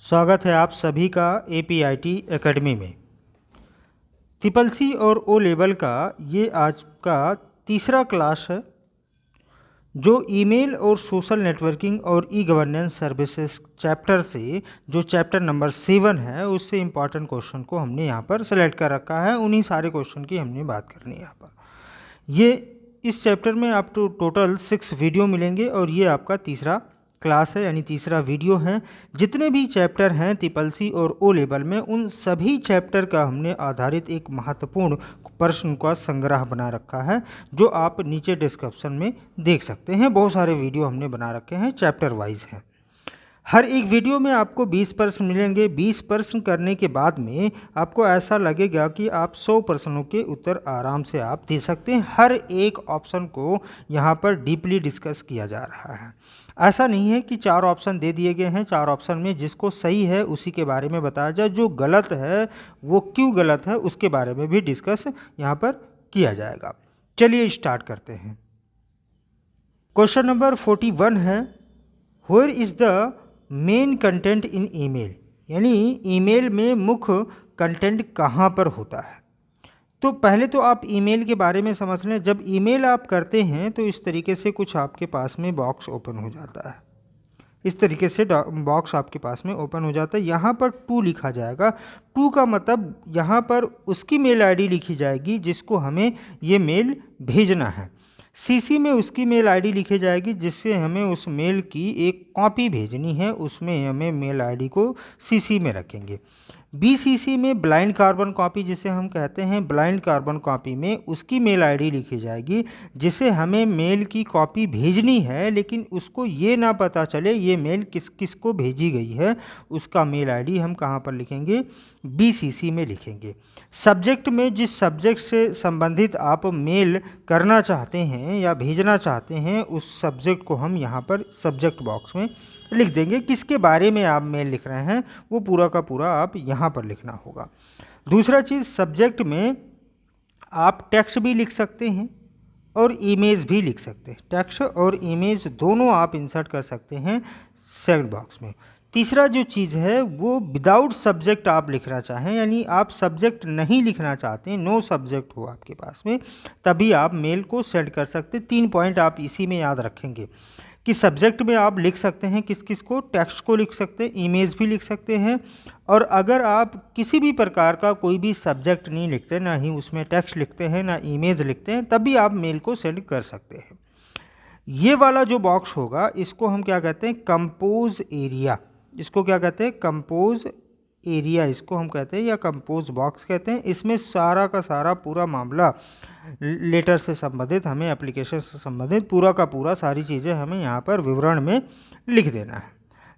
स्वागत है आप सभी का APIT एकेडमी में। ट्रिपल सी और ओ लेवल का ये आज का तीसरा क्लास है जो ईमेल और सोशल नेटवर्किंग और ई गवर्नेंस सर्विसेज चैप्टर से जो चैप्टर नंबर 7 है उससे इम्पॉर्टेंट क्वेश्चन को हमने यहाँ पर सेलेक्ट कर रखा है। उन्हीं सारे क्वेश्चन की हमने बात करनी है यहाँ पर। ये इस चैप्टर में आपको टोटल 6 वीडियो मिलेंगे और ये आपका तीसरा क्लास है यानी तीसरा वीडियो है। जितने भी चैप्टर हैं ट्रिपल सी और ओ लेवल में उन सभी चैप्टर का हमने आधारित एक महत्वपूर्ण प्रश्न का संग्रह बना रखा है जो आप नीचे डिस्क्रिप्शन में देख सकते हैं। बहुत सारे वीडियो हमने बना रखे हैं, चैप्टर वाइज हैं। हर एक वीडियो में आपको 20 प्रश्न मिलेंगे। 20 प्रश्न करने के बाद में आपको ऐसा लगेगा कि आप 100 प्रश्नों के उत्तर आराम से आप दे सकते हैं। हर एक ऑप्शन को यहाँ पर डीपली डिस्कस किया जा रहा है। ऐसा नहीं है कि 4 ऑप्शन दे दिए गए हैं, 4 ऑप्शन में जिसको सही है उसी के बारे में बताया जाए, जो गलत है वो क्यों गलत है उसके बारे में भी डिस्कस यहाँ पर किया जाएगा। चलिए स्टार्ट करते हैं। क्वेश्चन नंबर 41 है, where is the main content in email, यानी ईमेल में मुख्य कंटेंट कहाँ पर होता है। तो पहले तो आप ईमेल के बारे में समझ लें। जब ईमेल आप करते हैं तो इस तरीके से कुछ आपके पास में बॉक्स ओपन हो जाता है। इस तरीके से बॉक्स आपके पास में ओपन हो जाता है। यहाँ पर टू लिखा जाएगा। टू का मतलब यहाँ पर उसकी मेल आईडी लिखी जाएगी जिसको हमें ये मेल भेजना है। सीसी में उसकी मेल आईडी लिखी जाएगी जिससे हमें उस मेल की एक कॉपी भेजनी है। उसमें हमें मेल आईडी को सीसी में रखेंगे। बीसीसी में ब्लाइंड कार्बन कॉपी जिसे हम कहते हैं, ब्लाइंड कार्बन कॉपी में उसकी मेल आईडी लिखी जाएगी जिसे हमें मेल की कॉपी भेजनी है, लेकिन उसको ये ना पता चले ये मेल किस किस को भेजी गई है। उसका मेल आईडी हम कहाँ पर लिखेंगे, बीसीसी में लिखेंगे। सब्जेक्ट में जिस सब्जेक्ट से संबंधित आप मेल करना चाहते हैं या भेजना चाहते हैं उस सब्जेक्ट को हम यहाँ पर सब्जेक्ट बॉक्स में लिख देंगे। किसके बारे में आप मेल लिख रहे हैं वो पूरा का पूरा आप यहाँ पर लिखना होगा। दूसरा चीज़, सब्जेक्ट में आप टेक्स्ट भी लिख सकते हैं और इमेज भी लिख सकते हैं। टेक्स्ट और इमेज दोनों आप इंसर्ट कर सकते हैं सेकंड बॉक्स में। तीसरा जो चीज़ है वो विदाउट सब्जेक्ट आप लिखना चाहें, यानी आप सब्जेक्ट नहीं लिखना चाहते हैं, नो सब्जेक्ट हो आपके पास में, तभी आप मेल को सेंड कर सकते हैं। 3 पॉइंट आप इसी में याद रखेंगे कि सब्जेक्ट में आप लिख सकते हैं किस किस को, टेक्स्ट को लिख सकते हैं, इमेज भी लिख सकते हैं। और अगर आप किसी भी प्रकार का कोई भी सब्जेक्ट नहीं लिखते, ना ही उसमें टेक्स्ट लिखते हैं ना इमेज लिखते हैं, तभी आप मेल को सेंड कर सकते हैं। ये वाला जो बॉक्स होगा इसको हम क्या कहते हैं, कंपोज एरिया। इसको क्या कहते हैं, कंपोज एरिया इसको हम कहते हैं या कंपोज बॉक्स कहते हैं। इसमें सारा का सारा पूरा मामला लेटर से संबंधित, हमें एप्लीकेशन से संबंधित पूरा का पूरा सारी चीज़ें हमें यहाँ पर विवरण में लिख देना है।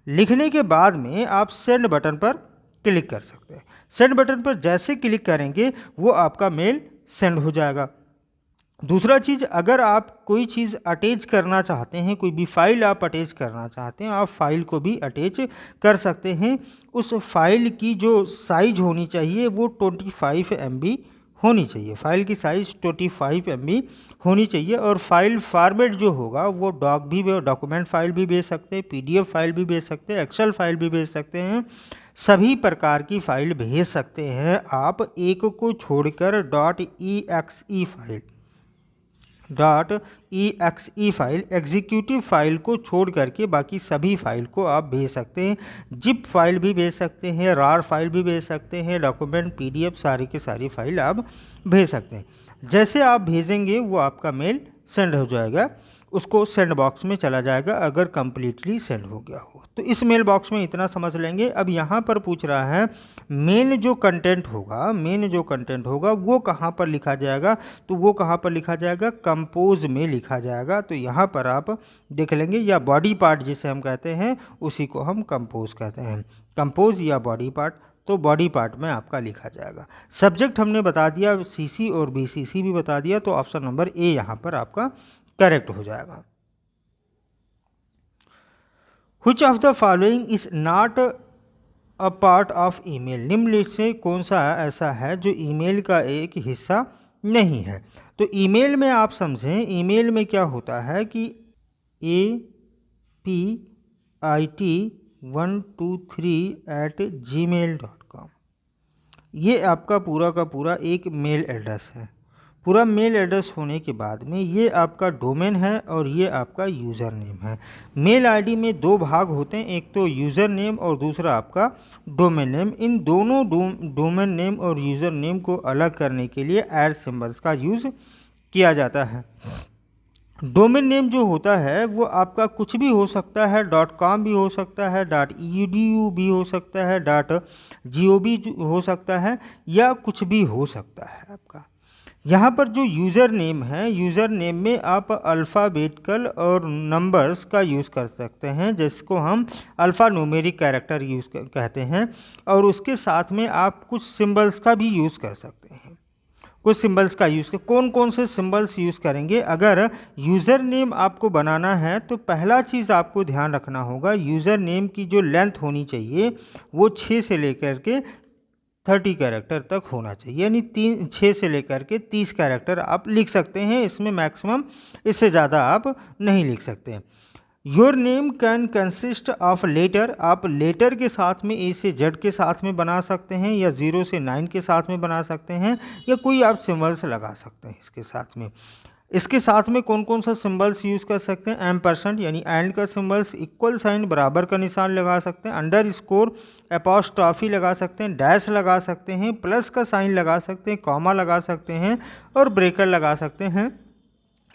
लिखने के बाद में आप सेंड बटन पर क्लिक कर सकते हैं। सेंड बटन पर जैसे क्लिक करेंगे वो आपका मेल सेंड हो जाएगा। दूसरा चीज़, अगर आप कोई चीज़ अटैच करना चाहते हैं, कोई भी फाइल आप अटैच करना चाहते हैं, आप फाइल को भी अटैच कर सकते हैं। उस फाइल की जो साइज होनी चाहिए वो 25 MB होनी चाहिए। फाइल की साइज़ 25 MB होनी चाहिए। और फाइल फॉर्मेट जो होगा वो डॉक्यूमेंट फाइल भी भेज सकते हैं, PDF फाइल भी भेज सकते हैं, एक्सेल फाइल भी भेज सकते हैं, सभी प्रकार की फाइल भेज सकते हैं आप। एक को छोड़कर .exe फाइल एग्जीक्यूटिव फाइल को छोड़ करके बाकी सभी फाइल को आप भेज सकते हैं। जिप फाइल भी भेज सकते हैं, रार फाइल भी भेज सकते हैं, डॉक्यूमेंट PDF सारी की सारी फाइल आप भेज सकते हैं। जैसे आप भेजेंगे वो आपका मेल सेंड हो जाएगा, उसको सेंड बॉक्स में चला जाएगा अगर कंप्लीटली सेंड हो गया हो तो। इस मेल बॉक्स में इतना समझ लेंगे। अब यहाँ पर पूछ रहा है मेन जो कंटेंट होगा वो कहाँ पर लिखा जाएगा, तो वो कहाँ पर लिखा जाएगा, कंपोज में लिखा जाएगा। तो यहाँ पर आप देख लेंगे, या बॉडी पार्ट जिसे हम कहते हैं उसी को हम कंपोज कहते हैं, कंपोज या बॉडी पार्ट। तो बॉडी पार्ट में आपका लिखा जाएगा। सब्जेक्ट हमने बता दिया, CC और BCC भी बता दिया, तो ऑप्शन नंबर A यहाँ पर आपका करेक्ट हो जाएगा। Which of the following is not a part of email? निम्नलिखित से कौन सा ऐसा है जो ईमेल का एक हिस्सा नहीं है। तो ईमेल में आप समझें, ईमेल में क्या होता है कि APIT 123@gmail.com। ये आपका पूरा का पूरा एक मेल एड्रेस है। पूरा मेल एड्रेस होने के बाद में ये आपका डोमेन है और ये आपका यूज़र नेम है। मेल आईडी में दो भाग होते हैं, एक तो यूज़र नेम और दूसरा आपका डोमेन नेम। इन दोनों डोमेन नेम और यूज़र नेम को अलग करने के लिए ऐड सिंबल्स का यूज़ किया जाता है। डोमेन नेम जो होता है वो आपका कुछ भी हो सकता है, .com भी हो सकता है, .edu भी हो सकता है, .gov हो सकता है, या कुछ भी हो सकता है आपका। यहाँ पर जो यूज़र नेम है, यूज़र नेम में आप अल्फ़ाबेटिकल और नंबर्स का यूज़ कर सकते हैं, जिसको हम अल्फ़ा न्यूमेरिक कैरेक्टर कहते हैं, और उसके साथ में आप कुछ सिंबल्स का भी यूज़ कर सकते हैं। कुछ सिंबल्स का यूज़ कौन कौन से सिंबल्स यूज़ करेंगे? अगर यूज़र नेम आपको बनाना है तो पहला चीज़ आपको ध्यान रखना होगा, यूज़र नेम की जो लेंथ होनी चाहिए वो 6 से लेकर के 30 कैरेक्टर तक होना चाहिए, यानी 6 से लेकर के 30 कैरेक्टर आप लिख सकते हैं। इसमें मैक्सिमम इससे ज़्यादा आप नहीं लिख सकते। Your name can consist of letter, आप लेटर के साथ में A से Z के साथ में बना सकते हैं, या 0 से 9 के साथ में बना सकते हैं, या कोई आप सिंबल्स लगा सकते हैं इसके साथ में। इसके साथ में कौन कौन सा सिंबल्स यूज़ कर सकते हैं? %, यानी एंड का सिंबल्स, इक्वल साइन बराबर का निशान लगा सकते हैं, अंडरस्कोर एपॉस्ट्रॉफी लगा सकते हैं, डैश लगा सकते हैं, प्लस का साइन लगा सकते हैं, कॉमा लगा सकते हैं, और ब्रेकर लगा सकते हैं।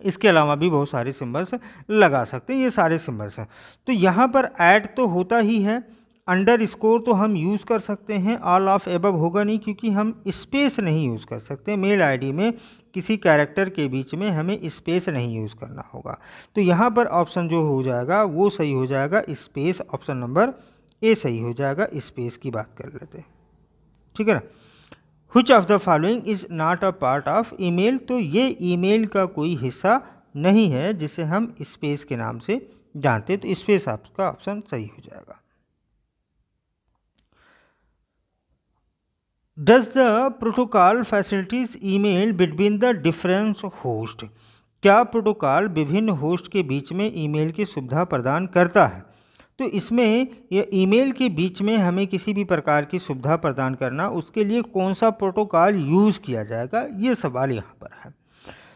इसके अलावा भी बहुत सारे सिंबल्स लगा सकते हैं। ये सारे सिंबल्स हैं। तो यहाँ पर ऐड तो होता ही है, अंडरस्कोर तो हम यूज़ कर सकते हैं, ऑल ऑफ एबव होगा नहीं क्योंकि हम स्पेस नहीं यूज़ कर सकते। मेल आईडी में किसी कैरेक्टर के बीच में हमें स्पेस नहीं यूज़ करना होगा। तो यहाँ पर ऑप्शन जो हो जाएगा वो सही हो जाएगा, स्पेस। ऑप्शन नंबर ए सही हो जाएगा। स्पेस की बात कर लेते हैं, ठीक है ना। Which of the following is not a part of email? तो ये ईमेल का कोई हिस्सा नहीं है जिसे हम स्पेस के नाम से जानते, तो स्पेस आपका ऑप्शन सही हो जाएगा। Does the protocol facilitates email between the different host? क्या प्रोटोकॉल विभिन्न होस्ट के बीच में ईमेल की सुविधा प्रदान करता है? तो इसमें यह ईमेल के बीच में हमें किसी भी प्रकार की सुविधा प्रदान करना, उसके लिए कौन सा प्रोटोकॉल यूज़ किया जाएगा, ये सवाल यहाँ पर है।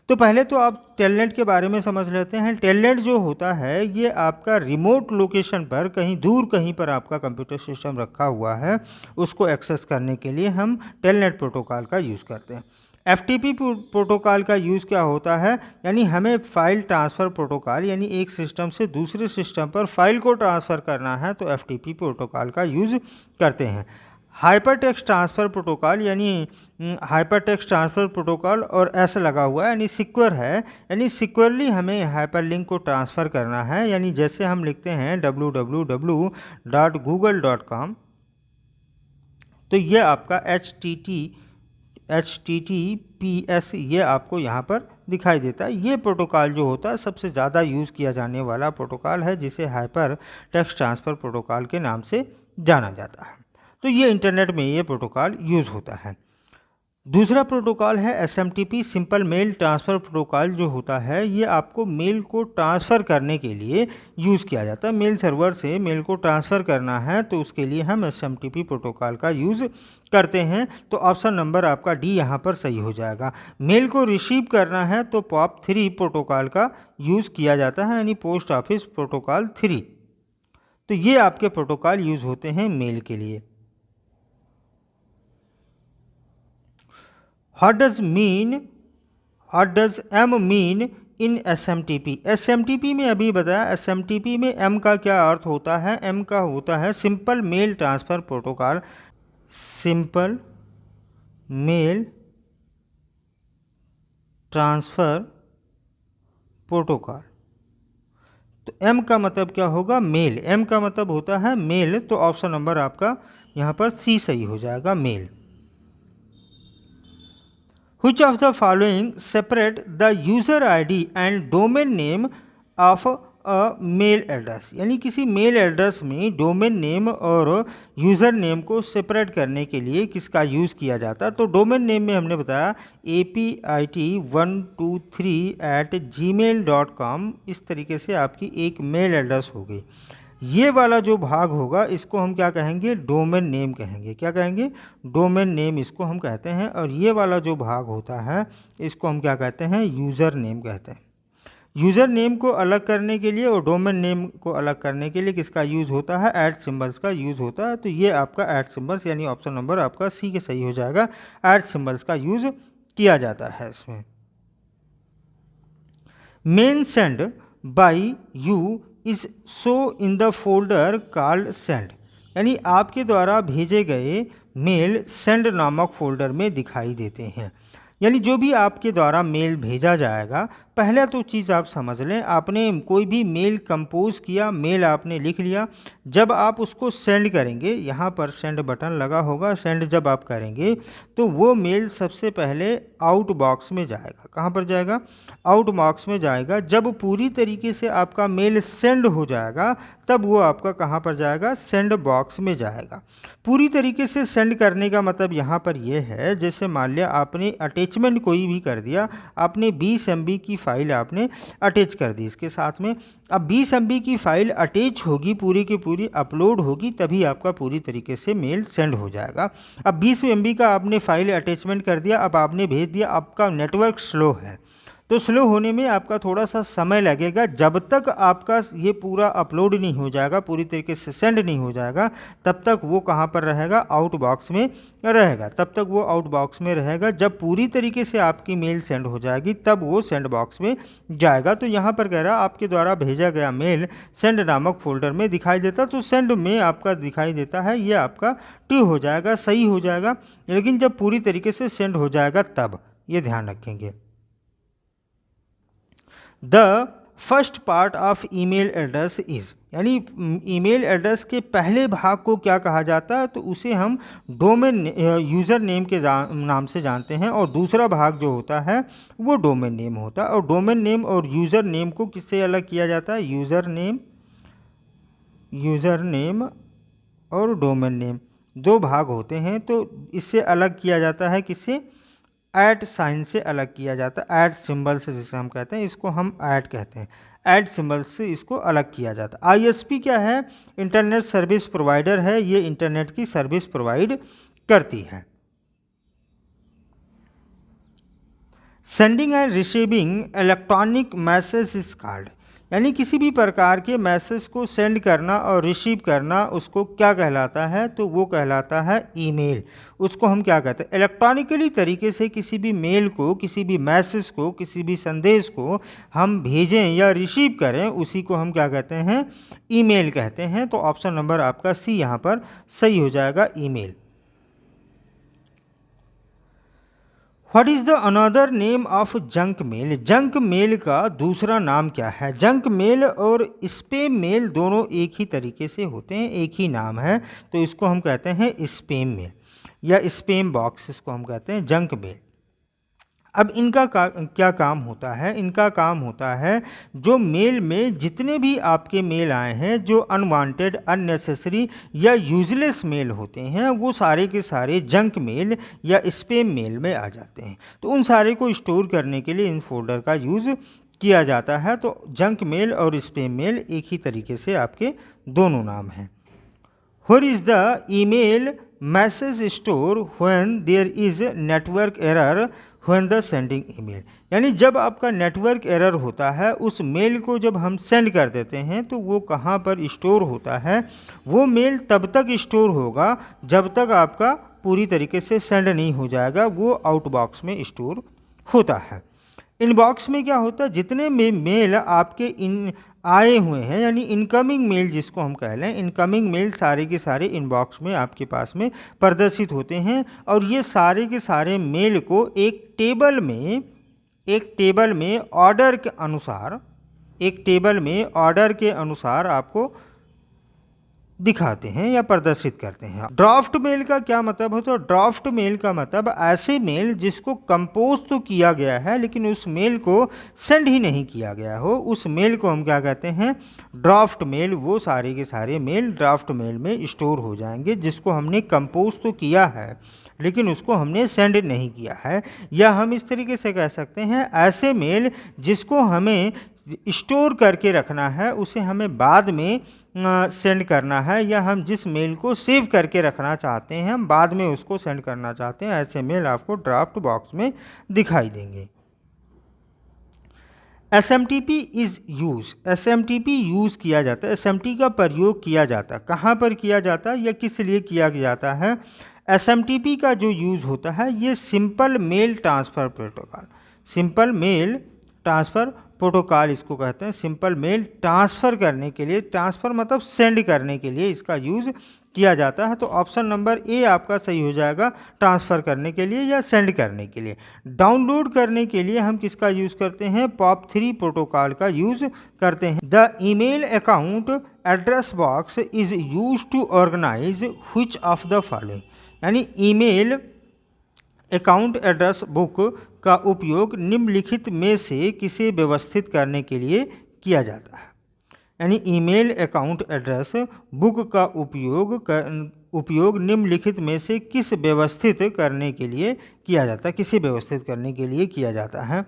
तो पहले तो आप टेलनेट के बारे में समझ लेते हैं। टेलनेट जो होता है ये आपका रिमोट लोकेशन पर, कहीं दूर कहीं पर आपका कंप्यूटर सिस्टम रखा हुआ है, उसको एक्सेस करने के लिए हम टेलनेट प्रोटोकॉल का यूज़ करते हैं। FTP प्रोटोकॉल का यूज़ क्या होता है, यानी हमें फ़ाइल ट्रांसफ़र प्रोटोकॉल, यानी एक सिस्टम से दूसरे सिस्टम पर फाइल को ट्रांसफ़र करना है तो FTP प्रोटोकॉल का यूज़ करते हैं। हाइपर टेक्स्ट ट्रांसफ़र प्रोटोकॉल, यानी हाइपर टेक्स्ट ट्रांसफ़र प्रोटोकॉल और S लगा हुआ है, यानी सिक्योर है, यानी सिक्योरली हमें हाइपरलिंक को ट्रांसफ़र करना है। यानी जैसे हम लिखते हैं www.google.com, तो ये आपका HTTPS ये आपको यहाँ पर दिखाई देता है। ये प्रोटोकॉल जो होता है सबसे ज़्यादा यूज़ किया जाने वाला प्रोटोकॉल है, जिसे हाइपर टेक्स्ट ट्रांसफ़र प्रोटोकॉल के नाम से जाना जाता है। तो ये इंटरनेट में ये प्रोटोकॉल यूज़ होता है। दूसरा प्रोटोकॉल है SMTP, simple mail transfer protocol जो होता है ये आपको मेल को ट्रांसफ़र करने के लिए यूज़ किया जाता है। मेल सर्वर से मेल को ट्रांसफ़र करना है तो उसके लिए हम SMTP प्रोटोकॉल का यूज़ करते हैं। तो ऑप्शन नंबर आपका डी यहाँ पर सही हो जाएगा। मेल को रिसीव करना है तो POP3 प्रोटोकॉल का यूज़ किया जाता है, यानी पोस्ट ऑफिस प्रोटोकॉल 3। तो ये आपके प्रोटोकॉल यूज़ होते हैं मेल के लिए। What does M mean in SMTP? SMTP में अभी बताया, SMTP में M का क्या अर्थ होता है? M का होता है simple mail transfer protocol, simple mail transfer protocol. तो M का मतलब क्या होगा? मेल। M का मतलब होता है मेल, तो ऑप्शन नंबर आपका यहाँ पर सी सही हो जाएगा, mail. Which of the following separate the user ID and domain name of a mail address? यानी किसी मेल एड्रेस में डोमेन नेम और यूज़र नेम को सेपरेट करने के लिए किसका यूज़ किया जाता है? तो डोमेन नेम में हमने बताया APIT123@gmail.com, इस तरीके से आपकी एक मेल एड्रेस हो गई। ये वाला जो भाग होगा इसको हम क्या कहेंगे, डोमेन नेम कहेंगे। क्या कहेंगे, डोमेन नेम इसको हम कहते हैं। और ये वाला जो भाग होता है इसको हम क्या कहते हैं, यूज़र नेम कहते हैं। यूज़र नेम को अलग करने के लिए और डोमेन नेम को अलग करने के लिए किसका यूज़ होता है, ऐट सिंबल्स का यूज़ होता है। तो ये आपका ऐट सिंबल्स यानी ऑप्शन नंबर आपका सी के सही हो जाएगा। ऐट सिंबल्स का यूज़ किया जाता है इसमें। Mail send by you is show in the folder called send, यानी आपके द्वारा भेजे गए मेल सेंड नामक फोल्डर में दिखाई देते हैं। यानी जो भी आपके द्वारा मेल भेजा जाएगा, पहले तो चीज़ आप समझ लें, आपने कोई भी मेल कंपोज किया, मेल आपने लिख लिया, जब आप उसको सेंड करेंगे, यहाँ पर सेंड बटन लगा होगा, सेंड जब आप करेंगे तो वो मेल सबसे पहले आउट बॉक्स में जाएगा। कहाँ पर जाएगा, आउट बॉक्स में जाएगा। जब पूरी तरीके से आपका मेल सेंड हो जाएगा तब वो आपका कहाँ पर जाएगा, सेंड बॉक्स में जाएगा। पूरी तरीके से सेंड करने का मतलब यहाँ पर यह है, जैसे मान लिया आपने अटैचमेंट कोई भी कर दिया, आपने 20 MB की फ़ाइल आपने अटैच कर दी इसके साथ में। अब 20 MB की फ़ाइल अटैच होगी, पूरी की पूरी अपलोड होगी, तभी आपका पूरी तरीके से मेल सेंड हो जाएगा। अब 20 MB का आपने फ़ाइल अटैचमेंट कर दिया, अब आपने भेज दिया, आपका नेटवर्क स्लो है, तो स्लो होने में आपका थोड़ा सा समय लगेगा। जब तक आपका ये पूरा अपलोड नहीं हो जाएगा, पूरी तरीके से सेंड नहीं हो जाएगा, तब तक वो कहाँ पर रहेगा, आउट बॉक्स में रहेगा। तब तक वो आउट बॉक्स में रहेगा। जब पूरी तरीके से आपकी मेल सेंड हो जाएगी तब वो सेंड बॉक्स में जाएगा। तो यहाँ पर कह रहा आपके द्वारा भेजा गया मेल सेंड नामक फोल्डर में दिखाई देता, तो सेंड में आपका दिखाई देता है, ये आपका ट्रू हो जाएगा, सही हो जाएगा। लेकिन जब पूरी तरीके से सेंड हो जाएगा तब, ये ध्यान रखेंगे। The first part of email address is, यानी ईमेल एड्रेस के पहले भाग को क्या कहा जाता है, तो उसे हम डोमेन यूज़र नेम के नाम से जानते हैं। और दूसरा भाग जो होता है वो डोमेन नेम होता है। और डोमेन नेम और यूज़र नेम को किससे अलग किया जाता है, यूज़र नेम और डोमेन नेम दो भाग होते हैं। तो इससे अलग किया जाता है, किससे, ऐट साइन से अलग किया जाता है। ऐट सिंबल से जिसे हम कहते हैं, इसको हम ऐट कहते हैं। ऐट सिंबल से इसको अलग किया जाता है। ISP क्या है, इंटरनेट सर्विस प्रोवाइडर है, ये इंटरनेट की सर्विस प्रोवाइड करती है। Sending end receiving electronic message is called, यानी किसी भी प्रकार के मैसेज को सेंड करना और रिसीव करना उसको क्या कहलाता है, तो वो कहलाता है ईमेल। उसको हम क्या कहते हैं, इलेक्ट्रॉनिकली तरीके से किसी भी मेल को, किसी भी मैसेज को, किसी भी संदेश को हम भेजें या रिसीव करें, उसी को हम क्या कहते हैं, ईमेल कहते हैं। तो ऑप्शन नंबर आपका सी यहाँ पर सही हो जाएगा, email. What is the another name of junk mail, junk mail का दूसरा नाम क्या है। जंक मेल और स्पैम मेल दोनों एक ही तरीके से होते हैं, एक ही नाम है, तो इसको हम कहते हैं स्पैम मेल या स्पैम बॉक्स, इसको हम कहते हैं जंक मेल। अब इनका क्या काम होता है, इनका काम होता है जो मेल में जितने भी आपके मेल आए हैं जो अनवांटेड, अननेसेसरी या यूजलेस मेल होते हैं, वो सारे के सारे जंक मेल या स्पैम मेल में आ जाते हैं। तो उन सारे को स्टोर करने के लिए इन फोल्डर का यूज़ किया जाता है। तो जंक मेल और स्पैम मेल एक ही तरीके से आपके दोनों नाम हैं। Where is the email message store when there is network error when the sending email, यानी जब आपका नेटवर्क एरर होता है, उस मेल को जब हम सेंड कर देते हैं तो वो कहाँ पर स्टोर होता है, वो मेल तब तक स्टोर होगा जब तक आपका पूरी तरीके से सेंड नहीं हो जाएगा, वो आउट बॉक्स में स्टोर होता है। इनबॉक्स में क्या होता है, जितने मेल आपके इन आए हुए हैं, यानी इनकमिंग मेल जिसको हम कह लें, इनकमिंग मेल सारे के सारे इनबॉक्स में आपके पास में प्रदर्शित होते हैं। और ये सारे के सारे मेल को एक टेबल में ऑर्डर के अनुसार, एक टेबल में ऑर्डर के अनुसार आपको दिखाते हैं या प्रदर्शित करते हैं। ड्राफ्ट मेल का क्या मतलब होता है, ड्राफ्ट मेल का मतलब ऐसे मेल जिसको कंपोज तो किया गया है लेकिन उस मेल को सेंड ही नहीं किया गया हो, उस मेल को हम क्या कहते हैं, ड्राफ्ट मेल। वो सारे के सारे मेल ड्राफ्ट मेल में स्टोर हो जाएंगे जिसको हमने कंपोज तो किया है लेकिन उसको हमने सेंड नहीं किया है। या हम इस तरीके से कह सकते हैं, ऐसे मेल जिसको हमें स्टोर करके रखना है, उसे हमें बाद में सेंड करना है, या हम जिस मेल को सेव करके रखना चाहते हैं, हम बाद में उसको सेंड करना चाहते हैं, ऐसे मेल आपको ड्राफ्ट बॉक्स में दिखाई देंगे। SMTP is use, SMTP use किया जाता है, SMTP का प्रयोग किया जाता है, कहाँ पर किया जाता है या किस लिए किया जाता है? SMTP का जो यूज़ होता है ये simple mail transfer protocol, simple mail transfer protocol इसको कहते हैं। सिंपल मेल ट्रांसफ़र करने के लिए, ट्रांसफ़र मतलब सेंड करने के लिए इसका यूज़ किया जाता है। तो ऑप्शन नंबर ए आपका सही हो जाएगा, ट्रांसफ़र करने के लिए या सेंड करने के लिए। डाउनलोड करने के लिए हम किसका यूज़ करते हैं? POP3 प्रोटोकॉल का यूज़ करते हैं। The email account address box is use to organise which of the following, यानी ईमेल अकाउंट एड्रेस बुक का उपयोग निम्नलिखित में से किसे व्यवस्थित करने के लिए किया जाता है। यानी ईमेल अकाउंट एड्रेस बुक का उपयोग निम्नलिखित में से किस व्यवस्थित करने के लिए किया जाता है, किसे व्यवस्थित करने के लिए किया जाता है।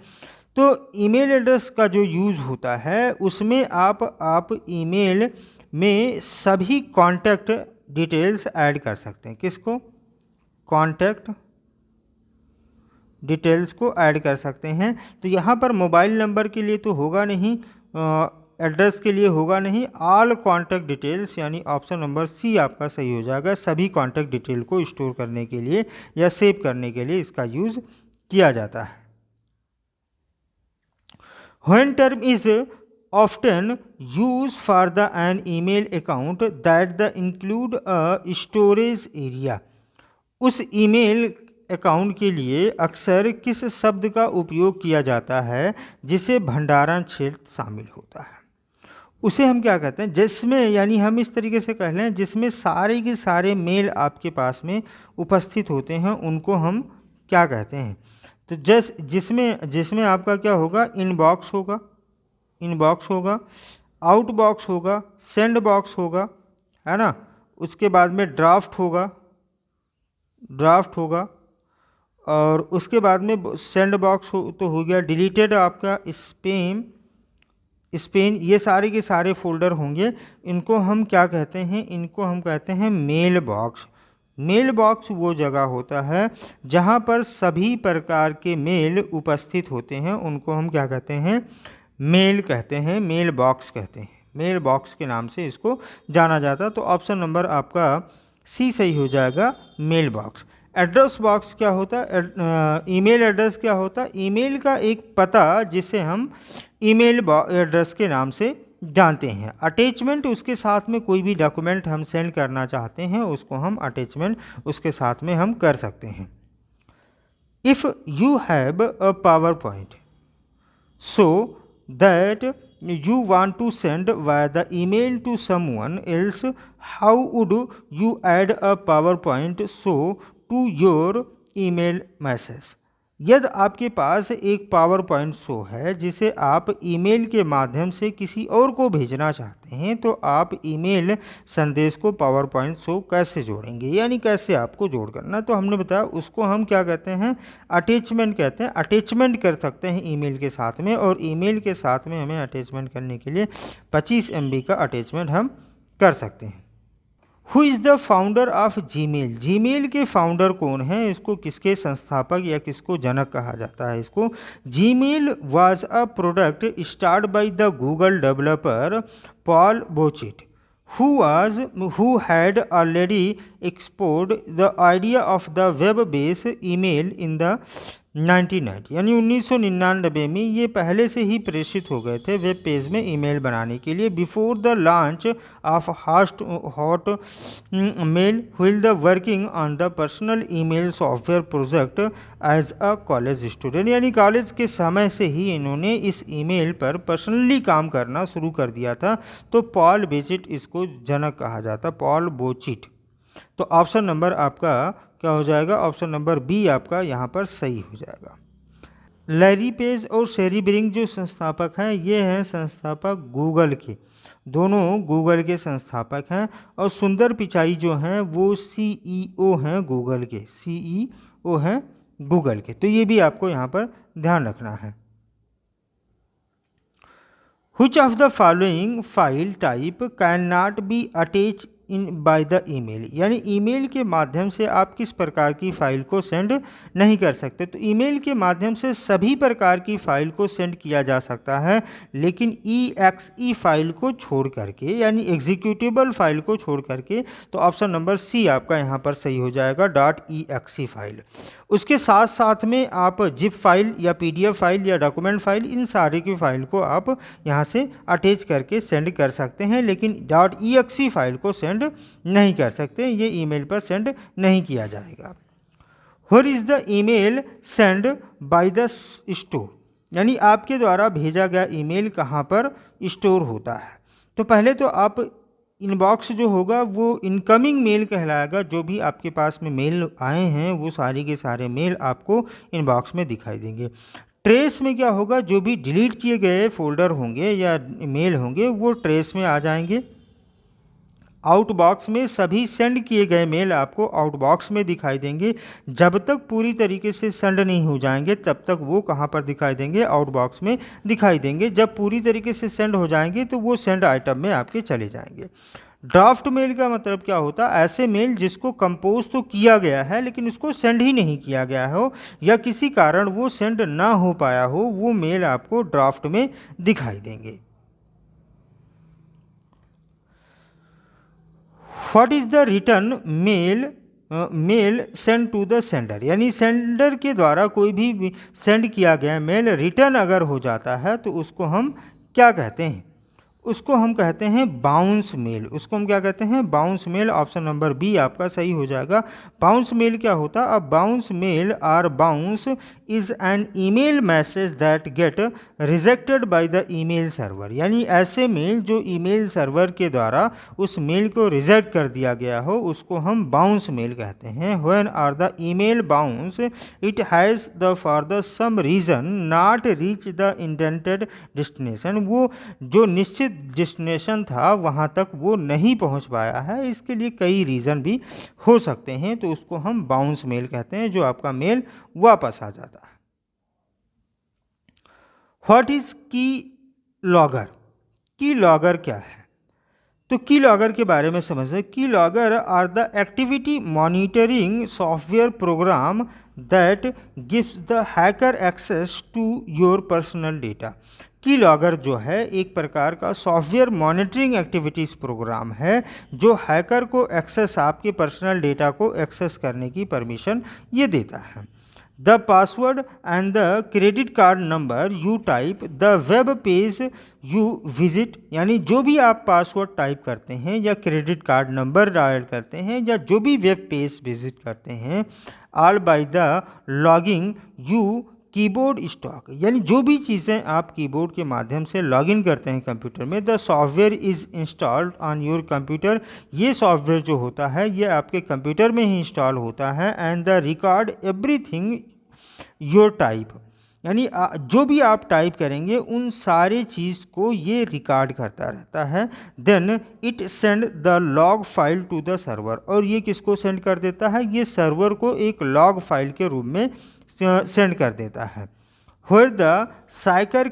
तो ईमेल एड्रेस का जो यूज़ होता है उसमें आप ईमेल में सभी कॉन्टैक्ट डिटेल्स ऐड कर सकते हैं। किसको? कॉन्टैक्ट डिटेल्स को ऐड कर सकते हैं। तो यहाँ पर मोबाइल नंबर के लिए तो होगा नहीं, एड्रेस के लिए होगा नहीं, ऑल कॉन्टैक्ट डिटेल्स, यानी ऑप्शन नंबर सी आपका सही हो जाएगा। सभी कॉन्टैक्ट डिटेल को स्टोर करने के लिए या सेव करने के लिए इसका यूज़ किया जाता है। When term is often use for the an email account that the include a storage area, उस ईमेल अकाउंट के लिए अक्सर किस शब्द का उपयोग किया जाता है जिसे भंडारण क्षेत्र शामिल होता है, उसे हम क्या कहते हैं? जिसमें, यानी हम इस तरीके से कह लें जिसमें सारे के सारे मेल आपके पास में उपस्थित होते हैं, उनको हम क्या कहते हैं? तो जिसमें आपका क्या होगा? इनबॉक्स होगा, इनबॉक्स होगा, आउटबॉक्स होगा, सेंड बॉक्स होगा, है ना। उसके बाद में ड्राफ्ट होगा, ड्राफ्ट होगा, और उसके बाद में सेंड बॉक्स तो हो गया, डिलीटेड आपका स्पैम, ये सारे के सारे फोल्डर होंगे। इनको हम क्या कहते हैं? इनको हम कहते हैं मेल बॉक्स। मेल बॉक्स वो जगह होता है जहाँ पर सभी प्रकार के मेल उपस्थित होते हैं, उनको हम क्या कहते हैं? मेल कहते हैं, मेल बॉक्स कहते हैं, मेल बॉक्स के नाम से इसको जाना जाता है। तो ऑप्शन नंबर आपका सी सही हो जाएगा, मेल बॉक्स। एड्रेस बॉक्स क्या होता है? ईमेल एड्रेस क्या होता है? ईमेल का एक पता जिसे हम ईमेल एड्रेस के नाम से जानते हैं। अटैचमेंट, उसके साथ में कोई भी डॉक्यूमेंट हम सेंड करना चाहते हैं उसको हम अटैचमेंट उसके साथ में हम कर सकते हैं। If you have a power point so that you want to send via the email to someone else, how would you add a PowerPoint show to your email message? यदि आपके पास एक पावर पॉइंट शो है जिसे आप email के माध्यम से किसी और को भेजना चाहते हैं, तो आप ईमेल संदेश को पावर पॉइंट शो कैसे जोड़ेंगे, यानी कैसे आपको जोड़ करना। तो हमने बताया उसको हम क्या कहते हैं? अटैचमेंट कहते हैं। अटैचमेंट कर सकते हैं ईमेल के साथ में, और ईमेल के साथ में हमें अटैचमेंट करने के लिए 25 MB का अटैचमेंट हम कर सकते हैं। Who is the founder of Gmail? Gmail के फाउंडर कौन हैं? इसको किसके संस्थापक या किसको जनक कहा जाता है? इसको Gmail was a product start by the Google developer Paul Buchheit who had already explored the idea of the web-based email in the 1990, यानी 1999 में ये पहले से ही प्रेषित हो गए थे वेब पेज में ईमेल बनाने के लिए। Before the launch of Hotmail while the working on the personal email software project as a college student, यानी कॉलेज के समय से ही इन्होंने इस ईमेल पर पर्सनली काम करना शुरू कर दिया था। तो पॉल बोचिट इसको जनक कहा जाता, पॉल बोचिट। तो ऑप्शन नंबर आपका क्या हो जाएगा? ऑप्शन नंबर बी आपका यहाँ पर सही हो जाएगा। लैरी पेज और शेरी ब्रिन जो संस्थापक हैं, ये हैं संस्थापक गूगल के, दोनों गूगल के संस्थापक हैं। और सुंदर पिचाई जो हैं वो CEO हैं गूगल के, CEO हैं गूगल के। तो ये भी आपको यहाँ पर ध्यान रखना है। Which of the following file type cannot be attached in by the email, यानी ईमेल के माध्यम से आप किस प्रकार की फ़ाइल को सेंड नहीं कर सकते। तो ईमेल के माध्यम से सभी प्रकार की फ़ाइल को सेंड किया जा सकता है, लेकिन EXE फ़ाइल को छोड़ करके, यानी एग्जीक्यूटेबल फ़ाइल को छोड़ करके। तो ऑप्शन नंबर सी आपका यहाँ पर सही हो जाएगा, .exe फ़ाइल। उसके साथ साथ में आप जिप फाइल या PDF फाइल या डॉक्यूमेंट फाइल, इन सारे की फ़ाइल को आप यहाँ से अटैच करके सेंड कर सकते हैं, लेकिन .exe फ़ाइल को सेंड नहीं कर सकते, ये ईमेल पर सेंड नहीं किया जाएगा। Where is the email send by the store, यानी आपके द्वारा भेजा गया ईमेल कहाँ पर स्टोर होता है। तो पहले तो आप इनबॉक्स जो होगा वो इनकमिंग मेल कहलाएगा। जो भी आपके पास में मेल आए हैं वो सारे के सारे मेल आपको इनबॉक्स में दिखाई देंगे। ट्रेस में क्या होगा, जो भी डिलीट किए गए फोल्डर होंगे या मेल होंगे वो ट्रेस में आ जाएंगे। आउटबॉक्स में सभी सेंड किए गए मेल आपको आउटबॉक्स में दिखाई देंगे। जब तक पूरी तरीके से सेंड नहीं हो जाएंगे तब तक वो कहाँ पर दिखाई देंगे, आउटबॉक्स में दिखाई देंगे। जब पूरी तरीके से सेंड हो जाएंगे तो वो सेंड आइटम में आपके चले जाएंगे। ड्राफ्ट मेल का मतलब क्या होता है, ऐसे मेल जिसको कंपोज तो किया गया है लेकिन उसको सेंड ही नहीं किया गया हो या किसी कारण वो सेंड ना हो पाया हो, वो मेल आपको ड्राफ्ट में दिखाई देंगे। What is the return mail send to the sender, यानी सेंडर के द्वारा कोई भी सेंड किया गया मेल रिटर्न अगर हो जाता है तो उसको हम क्या कहते हैं, उसको हम कहते हैं बाउंस मेल। उसको हम क्या कहते हैं, bounce mail. Option number B आपका सही हो जाएगा। बाउंस मेल क्या होता है, a bounce mail or bounce is an email message that get rejected by the email server, यानी ऐसे मेल जो ईमेल सर्वर के द्वारा उस मेल को रिजेक्ट कर दिया गया हो उसको हम बाउंस मेल कहते हैं। When are the email bounce it has the for the some reason not reach the intended destination, वो जो निश्चित डेस्टिनेशन था वहाँ तक वो नहीं पहुँच पाया है, इसके लिए कई रीज़न भी हो सकते हैं, तो उसको हम बाउंस मेल कहते हैं, जो आपका मेल वापस आ जाता है। व्हाट इज़ की लॉगर, की लॉगर क्या है, तो की लॉगर के बारे में समझें। Keylogger are the activity monitoring software program that gives the hacker access to your personal data. Keylogger जो है एक प्रकार का सॉफ्टवेयर मॉनिटरिंग एक्टिविटीज़ प्रोग्राम है जो हैकर को एक्सेस, आपके पर्सनल डेटा को एक्सेस करने की परमिशन ये देता है। The password and the credit card number you type the web page you visit, यानी जो भी आप पासवर्ड टाइप करते हैं या क्रेडिट कार्ड नंबर डायल करते हैं या जो भी वेब पेज विजिट करते हैं, all by the logging you keyboard stock, यानी जो भी चीज़ें आप कीबोर्ड के माध्यम से लॉगिन करते हैं कंप्यूटर में, the software is installed on your computer, ये सॉफ्टवेयर जो होता है ये आपके कंप्यूटर में ही इंस्टॉल होता है। And the record everything your type, यानी जो भी आप टाइप करेंगे उन सारे चीज़ को ये रिकॉर्ड करता रहता है। Then it send the log file to the server, और ये किसको सेंड कर देता है, ये सर्वर को एक लॉग फाइल के रूप में सेंड कर देता है। Where the cyber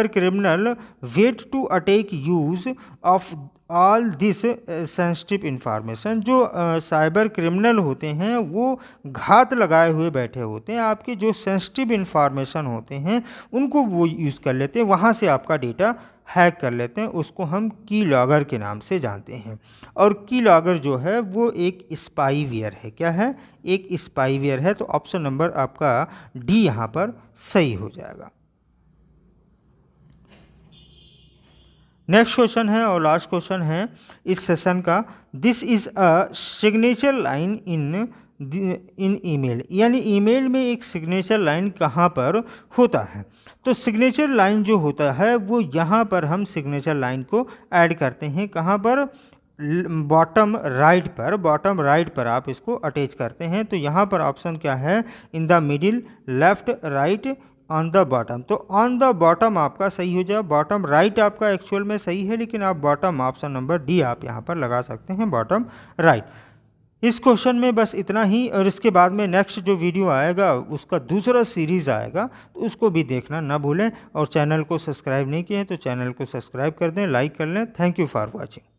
criminal wait to attack use of all this sensitive information, जो साइबर क्रिमिनल होते हैं वो घात लगाए हुए बैठे होते हैं, आपके जो सेंसिटिव इंफॉर्मेशन होते हैं उनको वो यूज़ कर लेते हैं, वहाँ से आपका डेटा हैक कर लेते हैं, उसको हम की लॉगर के नाम से जानते हैं। और की लॉगर जो है वो एक स्पाईवेयर है, क्या है, एक स्पाईवेयर है। तो ऑप्शन नंबर आपका डी यहाँ पर सही हो जाएगा। नेक्स्ट क्वेश्चन है और लास्ट क्वेश्चन है इस सेशन का। This is a signature line in email, यानी ईमेल में एक सिग्नेचर लाइन कहाँ पर होता है। तो सिग्नेचर लाइन जो होता है वो यहाँ पर हम सिग्नेचर लाइन को ऐड करते हैं, कहाँ पर, बॉटम राइट पर आप इसको अटैच करते हैं। तो यहाँ पर ऑप्शन क्या है, in the middle, left, right, on the bottom. तो ऑन द बॉटम आपका सही हो जाए, बॉटम राइट आपका एक्चुअल में सही है लेकिन आप बॉटम ऑप्शन नंबर डी आप यहाँ पर लगा सकते हैं, बॉटम राइट। इस क्वेश्चन में बस इतना ही, और इसके बाद में नेक्स्ट जो वीडियो आएगा उसका दूसरा सीरीज़ आएगा, तो उसको भी देखना ना भूलें। और चैनल को सब्सक्राइब नहीं किए तो चैनल को सब्सक्राइब कर दें, लाइक कर लें। Thank you for watching.